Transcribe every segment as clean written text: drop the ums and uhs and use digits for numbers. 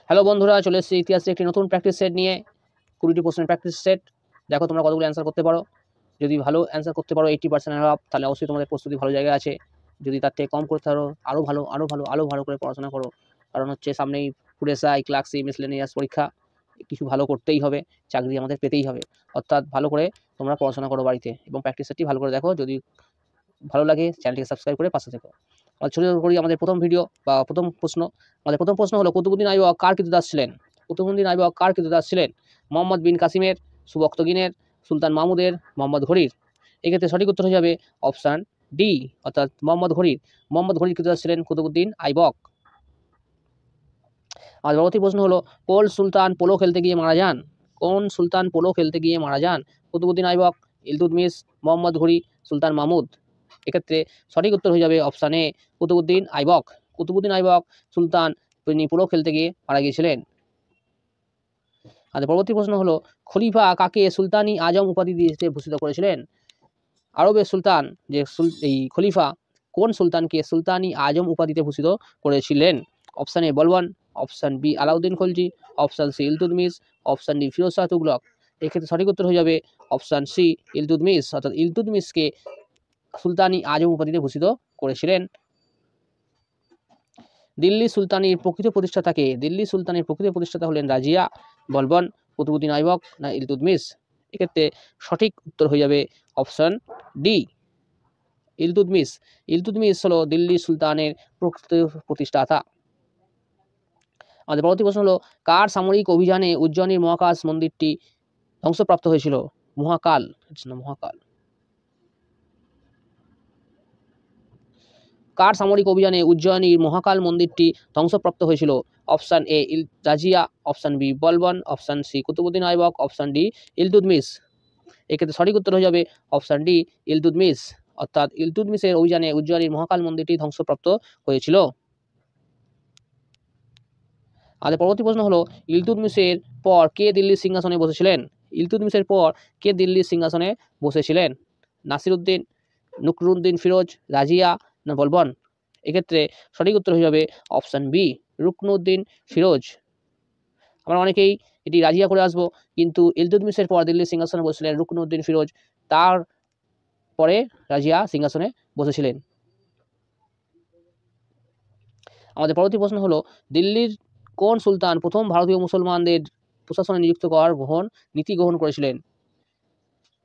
Hello বন্ধুরা, চলে এসেছি ইতিহাসের একটি নতুন প্র্যাকটিস সেট নিয়ে। 20টি প্রশ্নের প্র্যাকটিস সেট। দেখো তোমরা কতগুলো অ্যান্সার করতে পারো। যদি ভালো অ্যান্সার করতে পারো 80% আপ, তাহলে অবশ্যই তোমাদের প্রস্তুতি ভালো জায়গায় আছে। যদি তার থেকে কম করতে পারো আরও ভালো করে পড়াশোনা করো। কারণ হচ্ছে সামনেই ফুডএসআই, ক্লার্কশিপ, মিসলেনিয়াস পরীক্ষা, কিছু ভালো করতেই হবে, চাকরি আমাদের পেতেই হবে। অর্থাৎ ভালো করে তোমরা পড়াশোনা করো বাড়িতে এবং প্র্যাকটিস সেটটি ভালো করে দেখো। যদি ভালো লাগে চ্যানেলটিকে সাবস্ক্রাইব করে পাশে থেকো। শুরু করি আমাদের প্রথম ভিডিও বা প্রথম প্রশ্ন। আমাদের প্রথম প্রশ্ন হলো, কুতুবউদ্দিন আইবক কার কৃতদাস ছিলেন? কুতুবউদ্দিন আইবক কার কৃতদাস ছিলেন? মোহাম্মদ বিন কাসিমের, সুবক্তগিনের, সুলতান মাহমুদের, মোহাম্মদ ঘুরির। এক্ষেত্রে সঠিক উত্তর হয়ে যাবে অপশান ডি, অর্থাৎ মোহাম্মদ ঘুরির। মোহাম্মদ ঘুরির কৃতদাস ছিলেন কুতুবউদ্দিন আইবক। আর পরবর্তী প্রশ্ন হলো, কোন সুলতান পোলো খেলতে গিয়ে মারা যান? কোন সুলতান পোলো খেলতে গিয়ে মারা যান? কুতুবউদ্দিন আইবক, ইলতুৎমিশ, মোহাম্মদ ঘুরি, সুলতান মাহমুদ। এক্ষেত্রে সঠিক উত্তর হয়ে যাবে অপশান এ, কুতুবউদ্দিন আইবক। কুতুবউদ্দিন আইবক সুলতান, তিনি পোলো খেলতে গিয়ে মারা গিয়েছিলেন। আর পরবর্তী প্রশ্ন হলো, খলিফা কাকে সুলতানি আজম উপাধি দিয়ে ভূষিত করেছিলেন? আরবের সুলতান যে এই খলিফা কোন সুলতানকে সুলতানি আজম উপাধিতে ভূষিত করেছিলেন? Option A Balban, option B Alauddin Khalji, option C Iltutmish, option D Firoz Shah Tughlaq. এক্ষেত্রে সঠিক উত্তর হয়ে যাবে অপশান সি ইলতুৎমিশ, অর্থাৎ ইলতুৎমিশকে সুলতানি আজম উপাধিতে ভূষিত করেছিলেন। দিল্লি সুলতানির প্রকৃত প্রতিষ্ঠাতাকে? দিল্লি সুলতানির প্রকৃত প্রতিষ্ঠাতা হলেন রাজিয়া, বলবন, কুতুবউদ্দিন আইবক না ইলতুৎমিশ? এক্ষেত্রে সঠিক উত্তর হয়ে যাবে অপশান ডি, ইলতুৎমিশ। ইলতুৎমিশ হলো দিল্লি সুলতানের প্রকৃত প্রতিষ্ঠাতা। আমাদের পরবর্তী প্রশ্ন হলো, কার সামরিক অভিযানে উজ্জয়িনীর মহাকাশ মন্দিরটি ধ্বংসপ্রাপ্ত হয়েছিল? মহাকাল, মহাকাল। কার সামরিক অভিযানে উজ্জয়িনীর মহাকাল মন্দিরটি ধ্বংসপ্রাপ্ত হয়েছিল? Option A Razia, option B Balban, option C Qutubuddin Aibak, option D Iltutmish. এক্ষেত্রে সঠিক উত্তর হয়ে যাবে অপশান ডি ইলতুৎমিশ, অর্থাৎ ইলতুৎমিশের অভিযানে উজ্জয়িনীর মহাকাল মন্দিরটি ধ্বংসপ্রাপ্ত হয়েছিল। আমাদের পরবর্তী প্রশ্ন হলো, ইলতুৎমিশের পর কে দিল্লির সিংহাসনে বসেছিলেন? ইলতুৎমিশের পর কে দিল্লির সিংহাসনে বসেছিলেন? নাসিরউদ্দিন, নুকরুদ্দিন ফিরোজ, রাজিয়া না বলবন? এক্ষেত্রে সঠিক উত্তর হয়ে যাবে অপশান বি, রুকনুদ্দিন ফিরোজ। আমরা অনেকেই এটি রাজিয়া করে আসবো, কিন্তু ইলতুৎমিশের পর দিল্লির সিংহাসনে বসেছিলেন রুকনুদ্দিন ফিরোজ, তার পরে রাজিয়া সিংহাসনে বসেছিলেন। আমাদের পরবর্তী প্রশ্ন হলো, দিল্লির কোন সুলতান প্রথম ভারতীয় মুসলমানদের প্রশাসনে নিযুক্ত করার নীতি গ্রহণ করেছিলেন?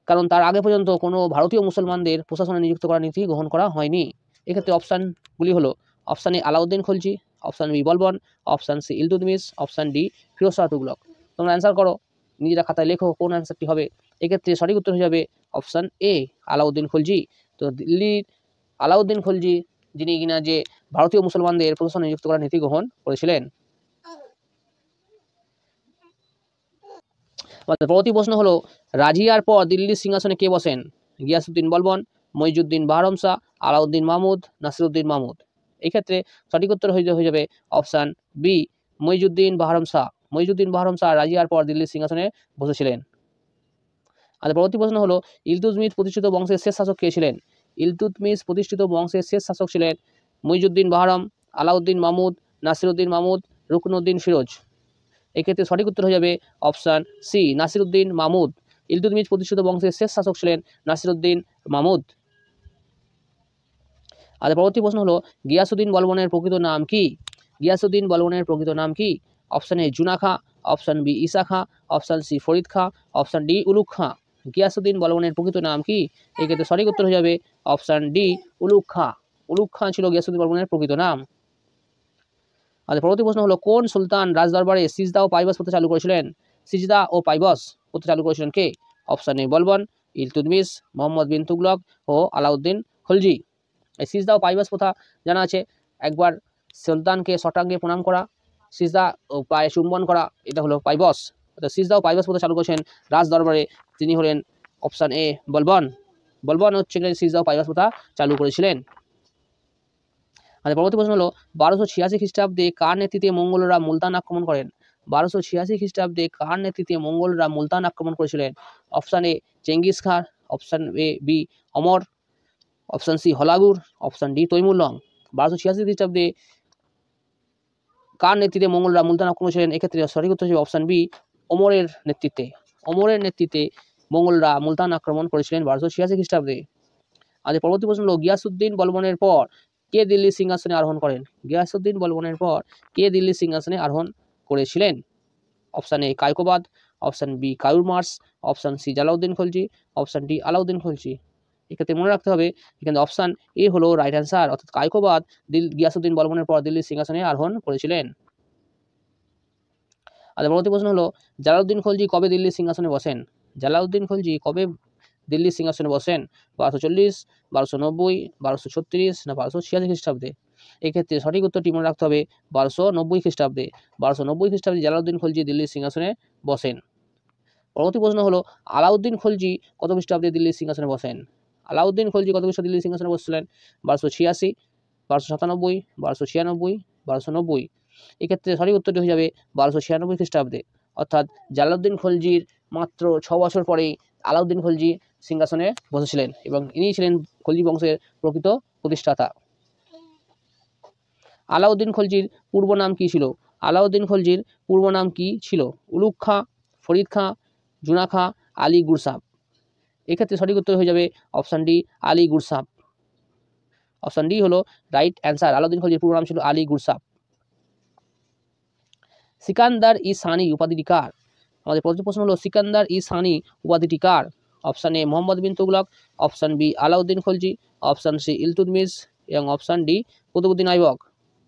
কারণ তার আগে পর্যন্ত কোনো ভারতীয় মুসলমানদের প্রশাসনে নিযুক্ত করার নীতি গ্রহণ করা হয়নি। এক্ষেত্রে অপশানগুলি হলো, option A Alauddin Khalji, option B Balban, option C Iltutmish, option D Firoz Shah Tughlaq. তোমরা অ্যান্সার করো, নিজেরা খাতায় লেখো কোন অ্যান্সারটি হবে। এক্ষেত্রে সঠিক উত্তর হয়ে যাবে অপশান এ, আলাউদ্দিন খলজি। তো দিল্লির আলাউদ্দিন খলজি, যিনি কিনা যে ভারতীয় মুসলমানদের প্রশাসনে নিযুক্ত করার নীতি গ্রহণ করেছিলেন। পরবর্তী প্রশ্ন হলো, রাজিয়ার পর দিল্লির সিংহাসনে কে বসেন? গিয়াসউদ্দিন বলবন, মইজুদ্দিন বাহরম শাহ, আলাউদ্দিন মাহমুদ, নাসিরউদ্দিন মাহমুদ। এক্ষেত্রে সঠিক উত্তর হয়ে যাবে অপশান বি, মইজুদ্দিন বাহরম শাহ। মইজুদ্দিন বাহরম শাহ রাজিয়ার পর দিল্লির সিংহাসনে বসেছিলেন। আর পরবর্তী প্রশ্ন হলো, ইলতুৎমিশ প্রতিষ্ঠিত বংশের শেষ শাসক কে ছিলেন? ইলতুৎমিশ প্রতিষ্ঠিত বংশের শেষ শাসক ছিলেন মইজুদ্দিন বাহরম, আলাউদ্দিন মাহমুদ, নাসিরউদ্দিন মাহমুদ, রুকনুদ্দিন ফিরোজ। এক্ষেত্রে সঠিক উত্তর হয়ে যাবে অপশান সি, নাসিরউদ্দিন মাহমুদ। ইলতুৎমিশ প্রতিষ্ঠিত বংশের শেষ শাসক ছিলেন নাসিরউদ্দিন মাহমুদ। আর পরবর্তী প্রশ্ন হলো, গিয়াসউদ্দিন বলবনের প্রকৃত নাম কি? গিয়াসউদ্দিন বলবনের প্রকৃত নাম কি? Option A Juna Khan, option B Isa Khan, option C Farid Khan, option D Ulugh Khan. Ghiyasuddin বলবনের প্রকৃত নাম কি? এক্ষেত্রে সঠিক উত্তর হয়ে যাবে অপশান ডি, উলুগ খাঁ। উলুগ খাঁ ছিল গিয়াসউদ্দিন বলবনের প্রকৃত নাম। আর পরবর্তী প্রশ্ন হলো, কোন সুলতান রাজদরবারে সিজদা ও পাইবাস প্রথা চালু করেছিলেন? সিজদা ও পাইবাস প্রথা চালু করেছিলেন কে? অপশান এ বলবন, ইলতুৎমিশ, মোহাম্মদ বিন তুগলক ও আলাউদ্দিন খলজি। এই সিজদা ও পাইবাস প্রথা জানা আছে, একবার সুলতানকে শটাঙ্গে প্রণাম করা, সিজদা ও পায়ে চুম্বন করা, এটা হলো পাইবাস। অর্থাৎ সিজদা ও পাইবাস প্রথা চালু করেছেন রাজ দরবারে, তিনি হলেন অপশান এ বলবন। বলবন হচ্ছে সিজদা ও পাইবাস প্রথা চালু করেছিলেন। আর পরবর্তী প্রশ্ন হলো, 1286 খ্রিস্টাব্দে কার নেতৃত্বে মঙ্গলরা মুলতান আক্রমণ করেন? 1286 খ্রিস্টাব্দে কার নেতৃত্বে মঙ্গলরা মুলতান আক্রমণ করেছিলেন? Option A Genghis Khan, option A B Amar, option C হলাগুর, অপশান ডি তৈমুর লং। 1286 খ্রিস্টাব্দে কার নেতৃত্বে মঙ্গলরা মুলতান আক্রমণ করেছিলেন? এক্ষেত্রে সঠিক উত্তর হবে অপশন বি, ওমরের নেতৃত্বে। ওমরের নেতৃত্বে মঙ্গলরা মুলতান আক্রমণ করেছিলেন 1286 খ্রিস্টাব্দে। আমাদের পরবর্তী প্রশ্ন হলো গিয়াসউদ্দিন বলবনের পর কে দিল্লির সিংহাসনে আরোহণ করেন? গিয়াসউদ্দিন বলবনের পর কে দিল্লির সিংহাসনে আরোহণ করেছিলেন? Option A Kaiqubad, option B Kayumars, option C Jalaluddin Khalji, option D Alauddin Khalji. এক্ষেত্রে মনে রাখতে হবে এখানে অপশন এ হলো রাইট অ্যান্সার, অর্থাৎ কায়কোবাদ গিয়াসউদ্দিন বলবনের পর দিল্লির সিংহাসনে আরোহণ করেছিলেন। আর পরবর্তী প্রশ্ন হলো জালাউদ্দিন খলজি কবে দিল্লির সিংহাসনে বসেন? জালাউদ্দিন খলজি কবে দিল্লির সিংহাসনে বসেন? 1240, 1290, 1236 না 1286 খ্রিস্টাব্দে? এক্ষেত্রে সঠিক উত্তরটি মনে রাখতে হবে 1290 খ্রিস্টাব্দে। 1290 খ্রিস্টাব্দে জালাউদ্দিন খলজি দিল্লির সিংহাসনে বসেন। পরবর্তী প্রশ্ন হলো আলাউদ্দিন খলজি কত খ্রিস্টাব্দে দিল্লির সিংহাসনে বসেন? আলাউদ্দিন খলজি কত খ্রিস্টাব্দে দিল্লির সিংহাসনে বসছিলেন? 1286, 1297, 1296, 1290। এক্ষেত্রে সঠিক উত্তরটি হয়ে যাবে 1296 খ্রিস্টাব্দে। অর্থাৎ জালাউদ্দিন খলজির মাত্র 6 বছর পরেই আলাউদ্দিন খলজি সিংহাসনে বসেছিলেন এবং ইনি ছিলেন খলজি বংশের প্রকৃত প্রতিষ্ঠাতা। আলাউদ্দিন খলজির পূর্ব নাম কি ছিল? আলাউদ্দিন খলজির পূর্ব নাম কি ছিল? উলুগ খাঁ, ফরিদ খাঁ, জুনা খাঁ, আলী গুরসাব। এক্ষেত্রে সঠিক উত্তর হয়ে যাবে option D Ali Gurshasp. Option D হলো রাইট অ্যান্সার। আলাউদ্দিন খলজির পূর্ব নাম ছিল আলী গুরসাব। সিকান্দার ই সানি উপাধিটি কার? আমাদের প্রথম প্রশ্ন হলো সিকান্দার ই সানি উপাধিটি কার? Option A Mohammad bin Tughlaq, option B Alauddin Khalji, option C Iltutmish এবং অপশন ডি কুতুবউদ্দিন আইবক।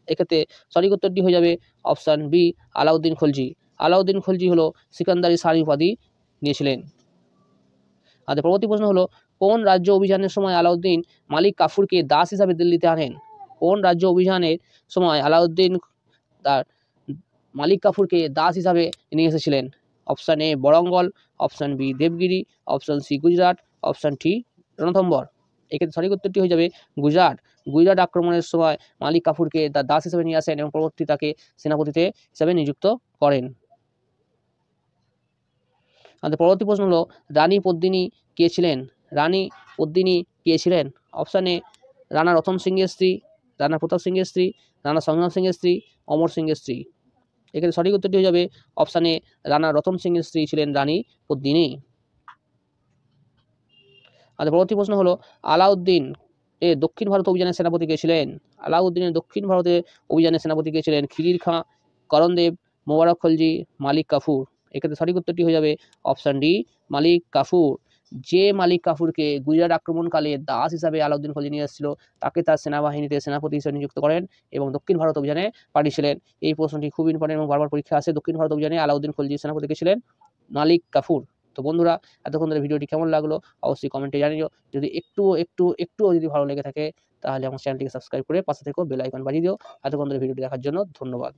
এক্ষেত্রে সঠিক উত্তরটি হয়ে যাবে অপশন বি আলাউদ্দিন খলজি। আলাউদ্দিন খলজি হলো সিকান্দার ই সানি উপাধি নিয়েছিলেন। আমাদের পরবর্তী প্রশ্ন হলো কোন রাজ্য অভিযানের সময় আলাউদ্দিন মালিক কাফুরকে দাস হিসাবে দিল্লিতে আনেন? কোন রাজ্য অভিযানের সময় আলাউদ্দিন তার মালিক কাফুরকে দাস হিসাবে নিয়ে এসেছিলেন? Option A Warangal, option B Devagiri, option C Gujarat, option D Ranthambore. এক্ষেত্রে সঠিক উত্তরটি হয়ে যাবে গুজরাট। গুজরাট আক্রমণের সময় মালিক কাফুরকে তার দাস হিসেবে নিয়ে আসেন এবং পরবর্তী তাকে সেনাপতিতে হিসাবে নিযুক্ত করেন। আমাদের পরবর্তী প্রশ্ন হলো রানী পদ্মিনী কে ছিলেন? রানী পদ্মিনী কে ছিলেন? অপশন এ রানা রতন সিংহের স্ত্রী, রানা প্রতাপ সিংহের স্ত্রী, রানা সংগ্রাম সিংহের স্ত্রী, অমর সিংহের স্ত্রী। এক্ষেত্রে সঠিক উত্তরটি হয়ে যাবে অপশন এ রানা রতন সিংহের স্ত্রী ছিলেন রানী পদ্মিনী। আমাদের পরবর্তী প্রশ্ন হলো আলাউদ্দিন এর দক্ষিণ ভারত অভিযানের সেনাপতি কে ছিলেন? আলাউদ্দিনের দক্ষিণ ভারতের অভিযানের সেনাপতি কে ছিলেন? খিদির খাঁ, করণদেব, মোবারক খলজি, মালিক কাফুর। এক্ষেত্রে সঠিক উত্তরটি হয়ে যাবে অপশন ডি মালিক কাফুর। যে মালিক কাফুরকে গুজরাট আক্রমণকালে দাস হিসাবে আলাউদ্দিন খলজি নিয়ে এসেছিল তাকে তার সেনাবাহিনীতে সেনাপতি হিসেবে নিযুক্ত করেন এবং দক্ষিণ ভারত অভিযানে পাঠিয়েছিলেন। এই প্রশ্নটি খুব ইম্পর্টেন্ট এবং বারবার পরীক্ষা আসে। দক্ষিণ ভারত অভিযানে আলাউদ্দিন খলজির সেনাপতি কে ছিলেন? মালিক কাফুর। তো বন্ধুরা এতক্ষণ ধরে ভিডিওটি কেমন লাগলো অবশ্যই কমেন্টে জানিও। যদি একটুও যদি ভালো লেগে থাকে তাহলে আমার চ্যানেলটিকে সাবস্ক্রাইব করে পাশে থেকেও বেল আইকন বাজিয়ে দিও। এতক্ষণ ধরে ভিডিওটি দেখার জন্য ধন্যবাদ।